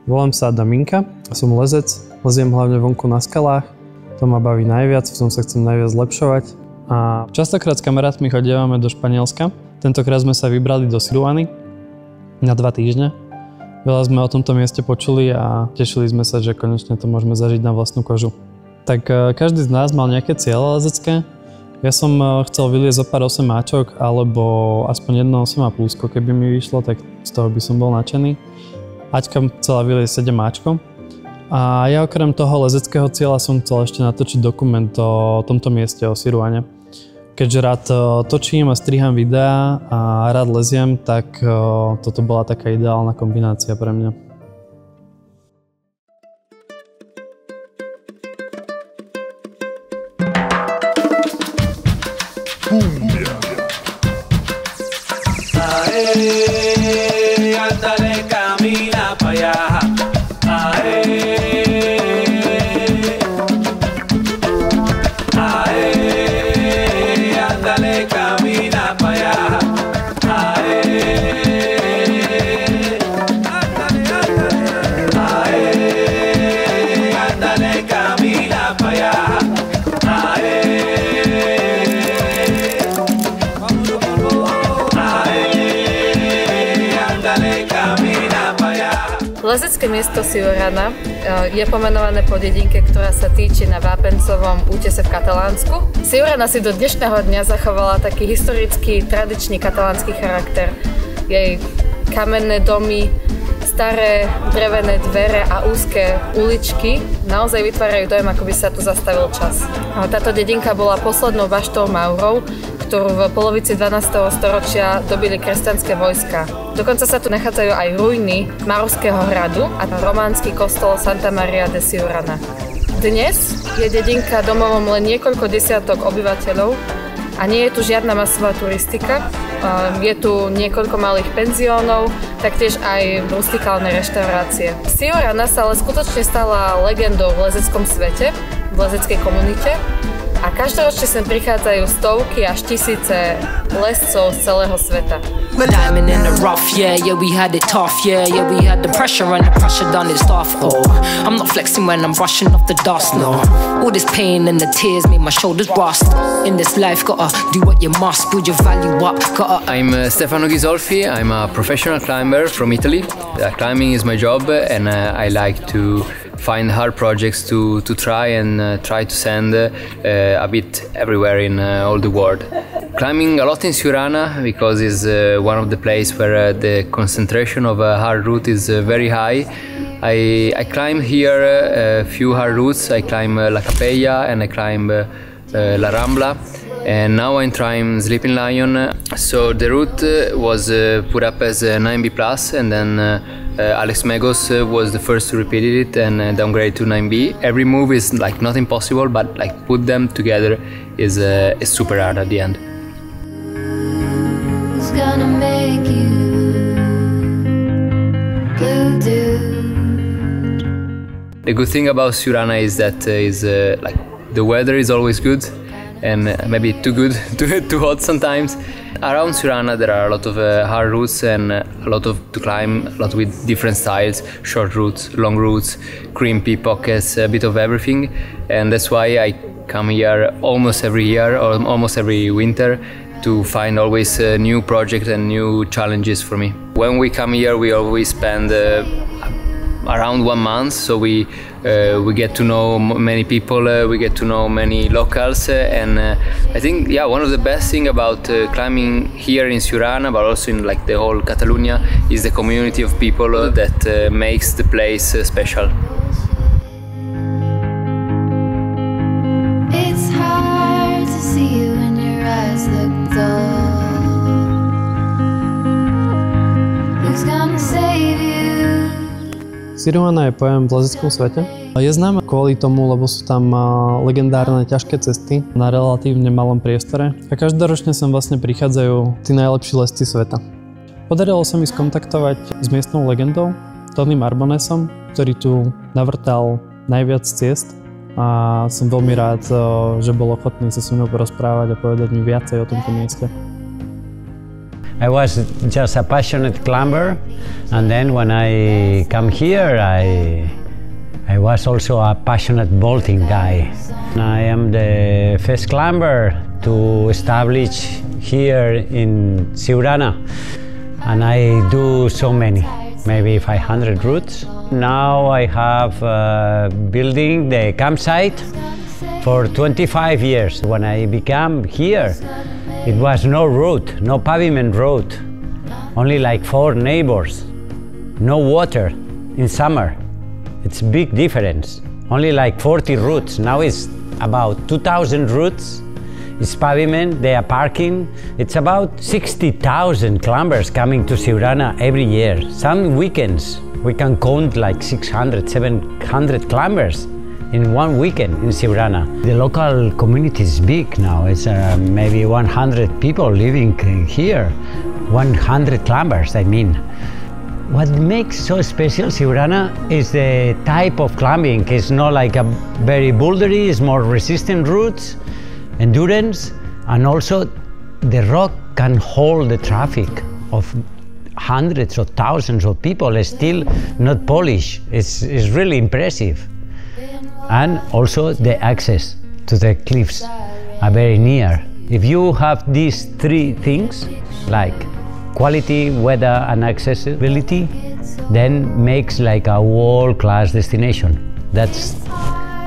Volám sa Daminka, som lezec, leziem hlavne vonku na skalách. To ma baví najviac, v tom sa chcem najviac zlepšovať. A častokrát s kamarátmi chodievame do Španielska. Tentokrát sme sa vybrali do Siruany na 2 týždne. Veľa sme o tomto mieste počuli a tešili sme sa, že konečne to môžeme zažiť na vlastnú kožu. Tak každý z nás mal nejaké cieľe lezecké. Ja som chcel vyliezť zo pár 8-áčok alebo aspoň jedno 8,5, keby mi vyšlo, tak z toho by som bol nadšený. Aťka chcela vyliezť 7-áčko. A ja okrem toho lezeckého cieľa som chcel ešte natočiť dokument o tomto mieste, o Siruane. Keďže rád točím a striham videá a rád leziem, tak toto bola taká ideálna kombinácia pre mňa. Lezecké miesto Siurana je pomenované po dedinke, ktorá sa týči na vápencovom útese v Katalánsku. Siurana si do dnešného dňa zachovala taký historický, tradičný katalánsky charakter. Jej kamenné domy, staré drevené dvere a úzke uličky naozaj vytvárajú dojem, ako by sa tu zastavil čas. Táto dedinka bola poslednou baštou Maurov, ktorú v polovici 12. storočia dobili kresťanské vojska. Dokonca sa tu nachádzajú aj ruiny Maurského hradu a románsky kostol Santa Maria de Siurana. Dnes je dedinka domovom len niekoľko desiatok obyvateľov a nie je tu žiadna masová turistika. Je tu niekoľko malých penziónov, taktiež aj rustikálne reštaurácie. Siurana sa ale skutočne stala legendou v lezeckom svete, v lezeckej komunite. A každoročne sem prichádzajú stovky až tisíce lescov z celého sveta. Diamond in the rough, yeah, we had it tough, yeah, we had the pressure and the pressure done its stuff. Oh, I'm not flexing when I'm brushing off the dust, no. All this pain and the tears made my shoulders rust. In this life, gotta do what you must, build your value up, gotta... I'm Stefano Ghisolfi, I'm a professional climber from Italy. Climbing is my job and I like to find hard projects to try and try to send a bit everywhere in all the world. Climbing a lot in Siurana because it's one of the places where the concentration of hard route is very high. I climb here a few hard routes. I climb La Capella and I climb La Rambla. And now I'm trying Sleeping Lion. So the route was put up as 9B+, and then Alex Megos was the first to repeat it and downgrade to 9B. Every move is like not impossible, but like put them together is super hard at the end. Who's gonna make you blue dude? The good thing about Siurana is that like the weather is always good. And maybe too good, too hot sometimes. Around Siurana there are a lot of hard routes and a lot to climb, a lot with different styles, short routes, long routes, crimpy pockets, a bit of everything. And that's why I come here almost every year or almost every winter to find always new projects and new challenges for me. When we come here we always spend around 1 month, so we get to know many people, we get to know many locals, and I think one of the best thing about climbing here in Siurana, but also in like the whole Catalonia, is the community of people that makes the place special. It's hard to see you when your eyes look dull. Who's gonna save you? Siruana je pojem v lezeckom svete. Je známa kvôli tomu, lebo sú tam legendárne ťažké cesty na relatívne malom priestore a každoročne sem vlastne prichádzajú tí najlepší lesci sveta. Podarilo sa mi skontaktovať s miestnou legendou, Tonym Arbonesom, ktorý tu navrtal najviac ciest a som veľmi rád, že bol ochotný sa so mnou porozprávať a povedať mi viacej o tomto mieste. I was just a passionate climber, and then when I come here, I was also a passionate vaulting guy. I am the first climber to establish here in Siurana, and I do so many, maybe 500 routes. Now I have building the campsite for 25 years. When I became here, it was no road, no pavement road, only like 4 neighbors, no water in summer. It's a big difference, only like 40 routes. Now it's about 2,000 routes. It's pavement, they are parking. It's about 60,000 climbers coming to Siurana every year. Some weekends, we can count like 600, 700 climbers in one weekend in Siurana. The local community is big now. It's maybe 100 people living here, 100 climbers, I mean. What makes so special Siurana is the type of climbing. It's not like a very bouldery, it's more resistant routes, endurance, and also the rock can hold the traffic of hundreds or thousands of people. It's still not polished. It's really impressive. And also the access to the cliffs are very near. If you have these 3 things, like quality, weather, and accessibility, then makes like a world-class destination. That's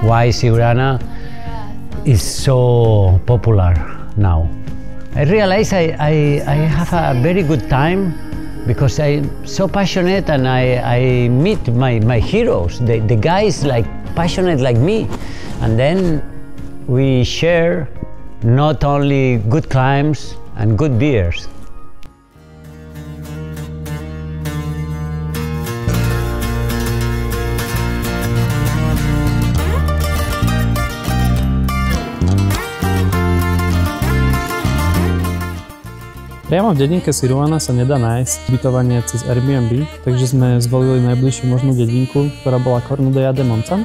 why Siurana is so popular now. I realize I have a very good time because I'm so passionate, and I meet my heroes, the guys like passionate like me, and then we share not only good climbs and good beers. Priamo v dedinke Siurana sa nedá nájsť ubytovanie cez Airbnb, takže sme zvolili najbližšiu možnú dedinku, ktorá bola Cornudella de Monzan.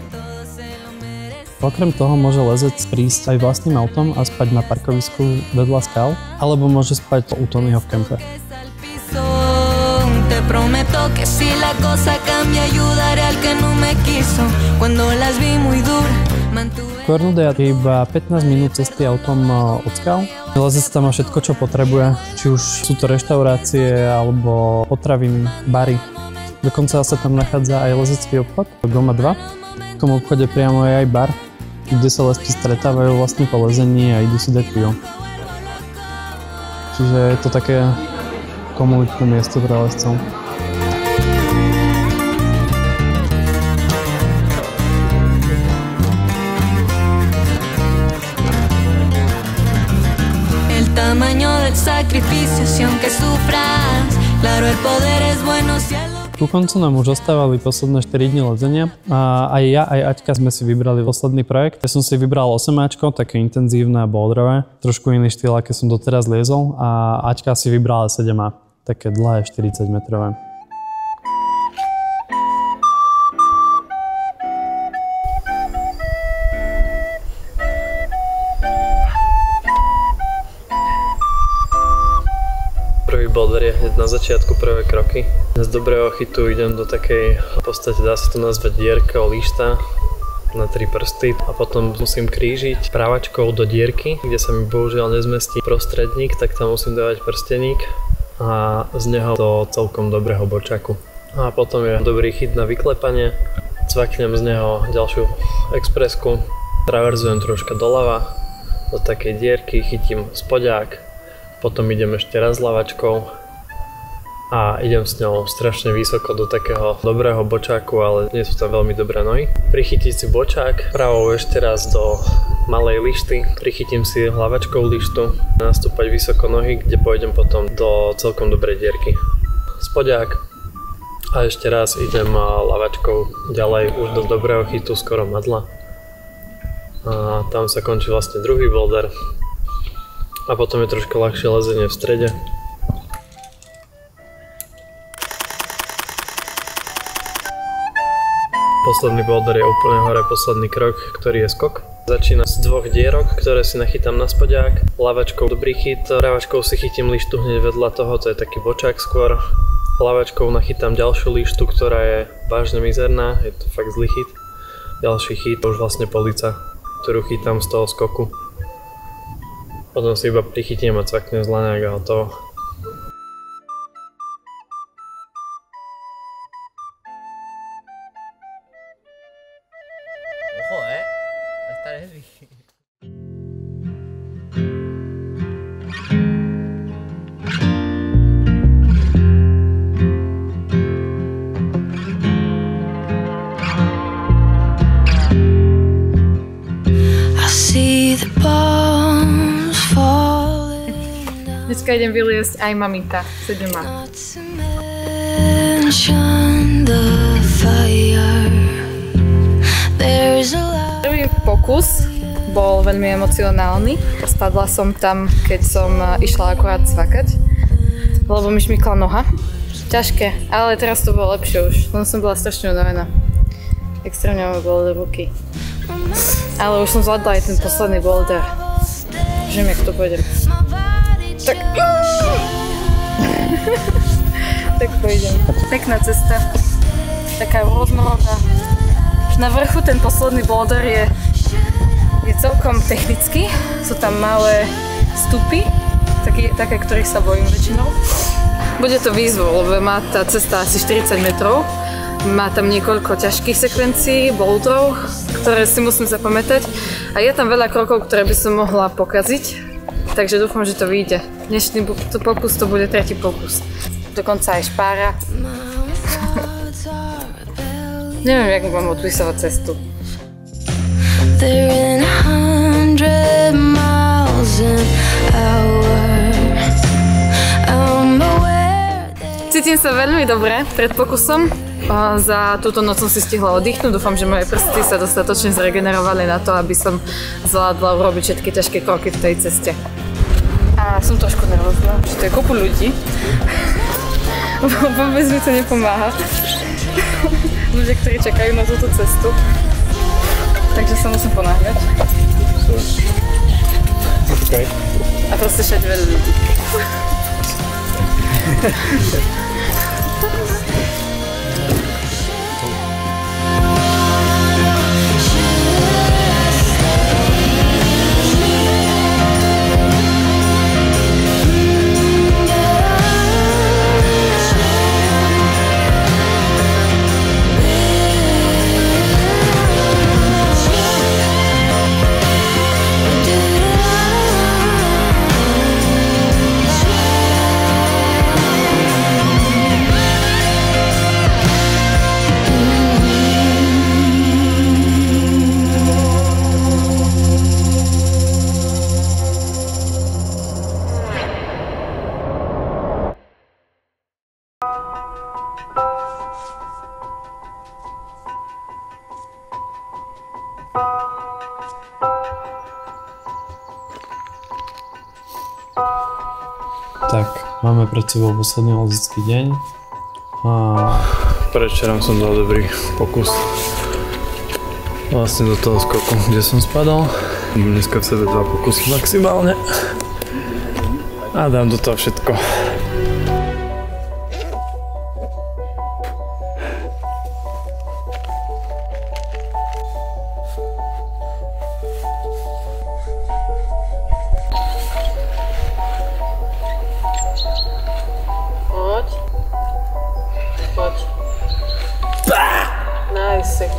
Okrem toho môže lezec prísť aj vlastným autom a spať na parkovisku vedľa skal, alebo môže spať u Tonyho v kempe. Prometo que si la cosa cambia ayudaré al que no me quiso cuando las vi muy duras. Cornudella je iba 15 minút cesty autom od skal. Lezec tam má všetko, čo potrebuje, či už sú to reštaurácie alebo potraviny, bary. Dokonca sa tam nachádza aj lezecký obchod, Goma 2. V tom obchode priamo je aj bar, kde sa lezci stretávajú vlastne po lezení a idú si dať pivo. Čiže je to také komunitné miesto pre lezcov. Ku koncu nám už ostávali posledné 4 dni lezenia a aj ja, aj Aťka sme si vybrali posledný projekt. Ja som si vybral 8-áčko, také intenzívne a boulderové, trošku iný štýl, aké som doteraz liezol, a Aťka si vybrala 7A, také dlhé 40 metrové. Prvý boulder je hneď na začiatku, prvé kroky. Z dobrého chytu idem do takej, v podstate dá sa to nazvať dierka o líšta na 3 prsty, a potom musím krížiť právačkou do dierky, kde sa mi bohužiaľ nezmestí prostredník, tak tam musím dávať prsteník a z neho do celkom dobrého bočaku. A potom je dobrý chyt na vyklepanie, cvaknem z neho ďalšiu expresku, traverzujem troška doľava do takej dierky, chytím spodák, potom idem ešte raz ľavačkou a idem s ňou strašne vysoko do takého dobrého bočáku, ale nie sú tam veľmi dobré nohy. Prichytiť si bočák, pravou ešte raz do malej lišty, prichytím si hlavačkou lištu, nastúpať vysoko nohy, kde pôjdem potom do celkom dobrej dierky. Spodák a ešte raz idem ľavačkou ďalej už do dobrého chytu, skoro madla. A tam sa končí vlastne druhý boulder. A potom je troška ľahšie lezenie v strede. Posledný boulder je úplne hore, posledný krok, ktorý je skok. Začína z 2 dierok, ktoré si nachytám na spodiak, ľavačkou dobrý chyt, právačkou si chytím lištu hneď vedľa toho, to je taký bočák skôr. Ľavačkou nachytám ďalšiu lištu, ktorá je vážne mizerná, je to fakt zlý chyt. Ďalší chyt, už vlastne polica, ktorú chytám z toho skoku. Potom si iba prichytím a cvaknem z laňák a hotovo. Dneska idem vyliesť aj mamita, 7 má. Prvý pokus bol veľmi emocionálny. Spadla som tam, keď som išla akurát cvakať, lebo mi šmykla noha. Ťažké, ale teraz to bolo lepšie už. Len som bola strašne unavená. Extrémne ma boleli ruky. Ale už som zvládla aj ten posledný boulder. Viem, jak to pôjdem. Tak... tak pôjdem. Pekná cesta. Taká rôznorodná. Na vrchu ten posledný boulder je celkom technický. Sú tam malé stupy, také, ktorých sa bojím väčšinou. Bude to výzvu, lebo má tá cesta asi 40 metrov. Má tam niekoľko ťažkých sekvencií, boulderov, ktoré si musím zapamätať. A je tam veľa krokov, ktoré by som mohla pokaziť. Takže dúfam, že to vyjde. Dnešný pokus to bude 3. pokus. Dokonca aj špára. Neviem, jak mám odpisovať cestu. Cítim sa veľmi dobre pred pokusom. Za túto noc som si stihla oddychnúť. Dúfam, že moje prsty sa dostatočne zregenerovali na to, aby som zvládla urobiť všetky ťažké kroky v tej ceste. A som trošku nervózna, že to je kopu ľudí. Vôbec mi to nepomáha. Ľudia, ktorí čakajú na túto cestu. Takže sa musím ponáhľať. Okay. A proste všade veľa ľudí. Tak, máme pred sebou posledný lezecký deň a predvčerom som dal dobrý pokus vlastne do toho skoku, kde som spadol. Dneska v sebe 2 pokusy maximálne a dám do toho všetko. Nice.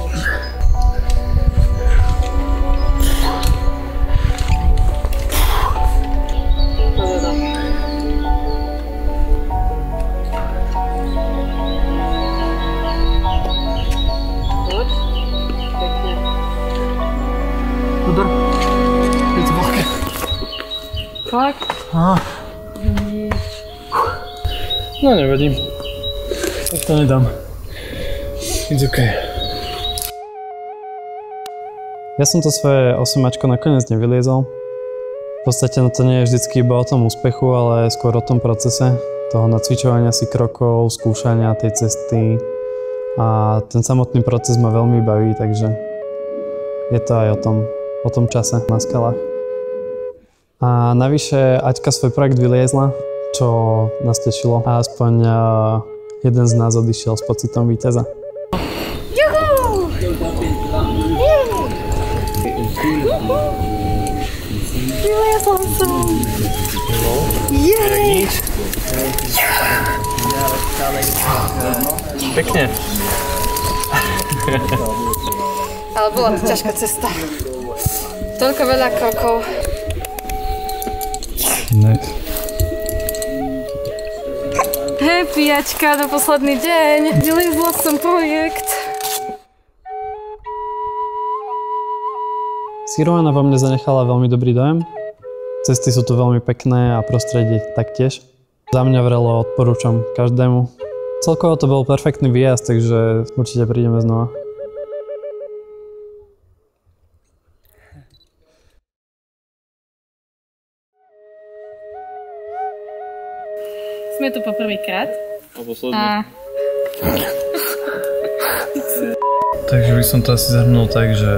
Dobre. Je to veľké. Fakt? No nevadí. Tak to nedám. It's okay. Ja som to svoje 8-ačko nakoniec nevyliezol. V podstate to nie je vždycky iba o tom úspechu, ale skôr o tom procese toho nacvičovania si krokov, skúšania tej cesty a ten samotný proces ma veľmi baví, takže je to aj o tom. po tom čase na skalách. A navyše Aťka svoj projekt vyliezla, čo nás tešilo. A aspoň jeden z nás odišiel s pocitom víťaza. Juhu! Vyliezla som! Jej! Pekne. Ale bola to ťažká cesta. Toľko veľa krokov. Nice. Happy, Aťka, na posledný deň. Vyliezla som projekt. Siruana vo mne zanechala veľmi dobrý dojem. Cesty sú tu veľmi pekné a prostredie taktiež. Za mňa vrelo odporúčam každému. Celkovo to bol perfektný výjazd, takže určite prídeme znova. Sme tu po prvýkrát. A posledný. Takže by som to asi zhrnul tak, že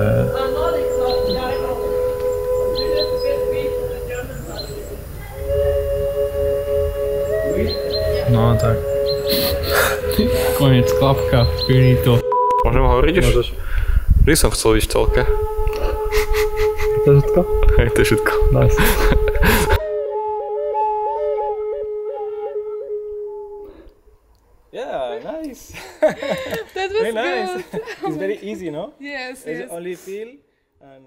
no tak. Koniec, klapka, finito. Môžem hovoriť už? Môžeš. Vždy som chcel ísť v telke. To je všetko? Hej, to je všetko. Nice. Yeah, nice. That was Very nice. good. It's very easy, no? Yes, It's yes. only feel and